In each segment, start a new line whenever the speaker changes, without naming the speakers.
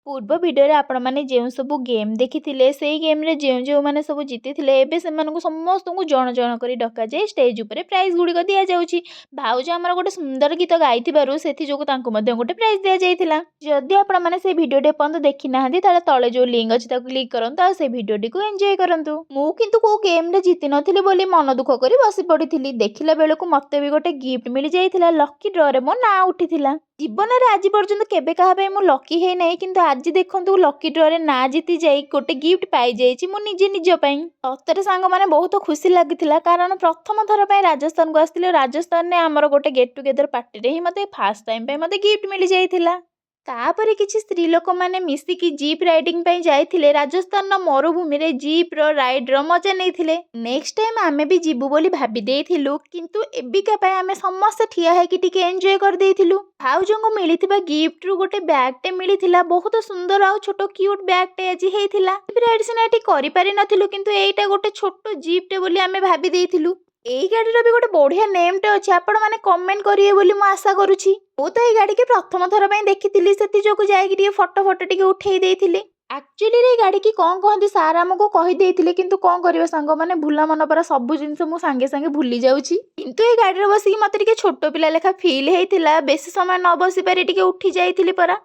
ପୂର୍ବ ଭିଡ଼ିଓରେ ଆପଣମାନେ ଯେଉଁ ସବୁ ଗେମ୍ ଦେଖିଥିଲେ ସେଇ ଗେମ୍ରେ ଯେଉଁମାନେ ସବୁ ଜିତିଥିଲେ ଏବେ ସେମାନଙ୍କୁ ସମସ୍ତଙ୍କୁ ଜଣ ଜଣ କରି ଡକାଯାଇ ଷ୍ଟେଜ୍ ଉପରେ ପ୍ରାଇଜ୍ ଗୁଡ଼ିକ ଦିଆଯାଉଛି। ଭାଉଜ ଆମର ଗୋଟେ ସୁନ୍ଦର ଗୀତ ଗାଇଥିବାରୁ ସେଥିଯୋଗୁଁ ତାଙ୍କୁ ମଧ୍ୟ ଗୋଟେ ପ୍ରାଇଜ୍ ଦିଆଯାଇଥିଲା। ଯଦି ଆପଣମାନେ ସେଇ ଭିଡ଼ିଓଟି ଏପର୍ଯ୍ୟନ୍ତ ଦେଖିନାହାନ୍ତି ତାହେଲେ ତଳେ ଯେଉଁ ଲିଙ୍କ୍ ଅଛି ତାକୁ କ୍ଲିକ୍ କରନ୍ତୁ ଆଉ ସେଇ ଭିଡ଼ିଓଟିକୁ ଏନ୍ଜୟ କରନ୍ତୁ। ମୁଁ କିନ୍ତୁ କେଉଁ ଗେମ୍ରେ ଜିତିନଥିଲି ବୋଲି ମନ ଦୁଃଖ କରି ବସି ପଡ଼ିଥିଲି। ଦେଖିଲା ବେଳକୁ ମୋତେ ବି ଗୋଟେ ଗିଫ୍ଟ ମିଳିଯାଇଥିଲା। ଲକି ଡ୍ରରେ ମୋ ନାଁ ଉଠିଥିଲା। ଜୀବନରେ ଆଜି ପର୍ଯ୍ୟନ୍ତ କେବେ କାହା ପାଇଁ ମୁଁ ଲକି ହେଇନାହିଁ, କିନ୍ତୁ ଆଜି ଦେଖନ୍ତୁ ଲକି ଡ୍ରରେ ନାଁ ଜିତି ଯାଇ ଗୋଟେ ଗିଫ୍ଟ ପାଇଯାଇଛି ମୁଁ ନିଜ ପାଇଁ। ସତରେ ସାଙ୍ଗମାନେ ବହୁତ ଖୁସି ଲାଗିଥିଲା, କାରଣ ପ୍ରଥମ ଥର ପାଇଁ ରାଜସ୍ଥାନକୁ ଆସିଥିଲେ। ରାଜସ୍ଥାନରେ ଆମର ଗୋଟେ ଗେଟ୍ ଟୁଗେଦର ପାର୍ଟିରେ ହିଁ ମୋତେ ଫାର୍ଷ୍ଟ ଟାଇମ୍ ପାଇଁ ମୋତେ ଗିଫ୍ଟ ମିଳିଯାଇଥିଲା। ତାପରେ କିଛି ସ୍ତ୍ରୀ ଲୋକମାନେ ମିଶିକି ଜିପ୍ ରାଇଡିଂ ପାଇଁ ଯାଇଥିଲେ। ରାଜସ୍ଥାନର ମରୁଭୂମିରେ ଜିପ୍ର ରାଇଡ୍ର ମଜା ନେଇଥିଲେ। ନେକ୍ସଟ ଟାଇମ୍ ଆମେ ବି ଯିବୁ ବୋଲି ଭାବି ଦେଇଥିଲୁ, କିନ୍ତୁ ଏବିକା ପାଇଁ ଆମେ ସମସ୍ତେ ଠିଆ ହେଇକି ଟିକେ ଏନ୍ଜୟ କରିଦେଇଥିଲୁ। ଭାଉଜଙ୍କୁ ମିଳିଥିବା ଗିଫ୍ଟରୁ ଗୋଟେ ବ୍ୟାଗ୍ଟେ ମିଳିଥିଲା। ବହୁତ ସୁନ୍ଦର ଆଉ ଛୋଟ କ୍ୟୁଟ୍ ବ୍ୟାଗ୍ଟେ ଆଜି ହେଇଥିଲା। ଜିପ୍ ରାଇଡ୍ ସିନା ଏଠି କରିପାରିନଥିଲୁ, କିନ୍ତୁ ଏଇଟା ଗୋଟେ ଛୋଟ ଜିପ୍ଟେ ବୋଲି ଆମେ ଭାବି ଦେଇଥିଲୁ। ଏଇ ଗାଡ଼ିର ବି ଗୋଟେ ବଢ଼ିଆ ନେମ୍ଟେ ଅଛି, ଆପଣମାନେ କମେଣ୍ଟ କରିବେ ବୋଲି ମୁଁ ଆଶା କରୁଛି। ମୁଁ ତ ଏଇ ଗାଡ଼ିକି ପ୍ରଥମ ଥର ପାଇଁ ଦେଖିଥିଲି, ସେଥିଯୋଗୁଁ ଯାଇକି ଟିକେ ଫଟୋ ଟିକେ ଉଠେଇ ଦେଇଥିଲି। ଆକ୍ଚୁଆଲି ଏଇ ଗାଡ଼ିକି କ'ଣ କହନ୍ତି ସାର୍ ଆମକୁ କହିଦେଇଥିଲେ, କିନ୍ତୁ କ'ଣ କରିବା ସାଙ୍ଗମାନେ, ଭୁଲା ମନ ପରା ସବୁ ଜିନିଷ ମୁଁ ସାଙ୍ଗେ ସାଙ୍ଗେ ଭୁଲି ଯାଉଛି। କିନ୍ତୁ ଏଇ ଗାଡ଼ିରେ ବସିକି ମୋତେ ଟିକେ ଛୋଟ ପିଲା ଲେଖା ଫିଲ୍ ହେଇଥିଲା। ବେଶୀ ସମୟ ନ ବସିପାରି ଟିକେ ଉଠି ଯାଇଥିଲି ପରା।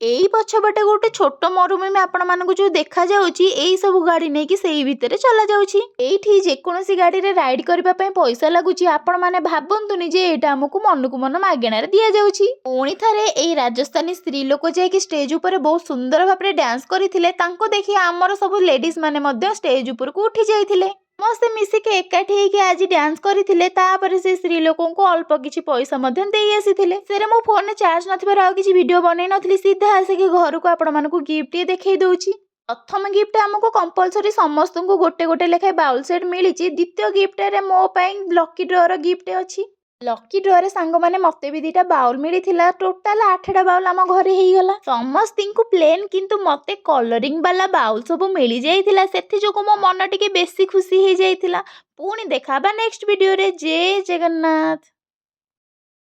ଏଇ ପଛପଟେ ଗୋଟେ ଛୋଟ ମରୁଭୂମି ଆପଣମାନଙ୍କୁ ଯୋଉ ଦେଖାଯାଉଛି, ଏଇ ସବୁ ଗାଡ଼ି ନେଇକି ସେଇ ଭିତରେ ଚଲାଯାଉଛି। ଏଇଠି ଯେକୌଣସି ଗାଡ଼ିରେ ରାଇଡ୍ କରିବା ପାଇଁ ପଇସା ଲାଗୁଛି। ଆପଣମାନେ ଭାବନ୍ତୁନି ଯେ ଏଇଟା ଆମକୁ ମନକୁ ମନ ମାଗଣାରେ ଦିଆଯାଉଛି। ପୁଣି ଥରେ ଏଇ ରାଜସ୍ଥାନୀ ସ୍ତ୍ରୀ ଲୋକ ଯାଇକି ଷ୍ଟେଜ୍ ଉପରେ ବହୁତ ସୁନ୍ଦର ଭାବରେ ଡ୍ୟାନ୍ସ କରିଥିଲେ। ତାଙ୍କୁ ଦେଖି ଆମର ସବୁ ଲେଡିଜ୍ ମାନେ ମଧ୍ୟ ଷ୍ଟେଜ୍ ଉପରକୁ ଉଠି ଯାଇଥିଲେ। ସମସ୍ତେ ମିଶିକି ଏକାଠି ହେଇକି ଆଜି ଡ୍ୟାନ୍ସ କରିଥିଲେ। ତାପରେ ସେ ସ୍ତ୍ରୀ ଲୋକଙ୍କୁ ଅଳ୍ପ କିଛି ପଇସା ମଧ୍ୟ ଦେଇ ଆସିଥିଲେ। ସେରେ ମୋ ଫୋନରେ ଚାର୍ଜ ନଥିବାରୁ ଆଉ କିଛି ଭିଡ଼ିଓ ବନେଇ ନଥିଲି। ସିଧା ଆସିକି ଘରକୁ ଆପଣମାନଙ୍କୁ ଗିଫ୍ଟ ଦେଖେଇ ଦଉଛି। ପ୍ରଥମ ଗିଫ୍ଟ ଆମକୁ କମ୍ପଲସରି ସମସ୍ତଙ୍କୁ ଗୋଟେ ଗୋଟେ ଲେଖାଏଁ ବାଉଲ୍ ସେଟ୍ ମିଳିଛି। ଦ୍ୱିତୀୟ ଗିଫ୍ଟରେ ମୋ ପାଇଁ ଲକି ଡ୍ରର ଗିଫ୍ଟ ଅଛି। ଲକି ଡ୍ରରେ ସାଙ୍ଗମାନେ ମୋତେ ବି 2ଟା ବାଉଲ୍ ମିଳିଥିଲା। ଟୋଟାଲ 8ଟା ବାଉଲ୍ ଆମ ଘରେ ହେଇଗଲା। ସମସ୍ତଙ୍କୁ ପ୍ଲେନ୍, କିନ୍ତୁ ମୋତେ କଲରିଂ ବାଲା ବାଉଲ୍ ସବୁ ମିଳିଯାଇଥିଲା। ସେଥିଯୋଗୁଁ ମୋ ମନ ଟିକେ ବେଶୀ ଖୁସି ହେଇଯାଇଥିଲା। ପୁଣି ଦେଖା ହବା ନେକ୍ସଟ ଭିଡ଼ିଓରେ। ଜୟ ଜଗନ୍ନାଥ।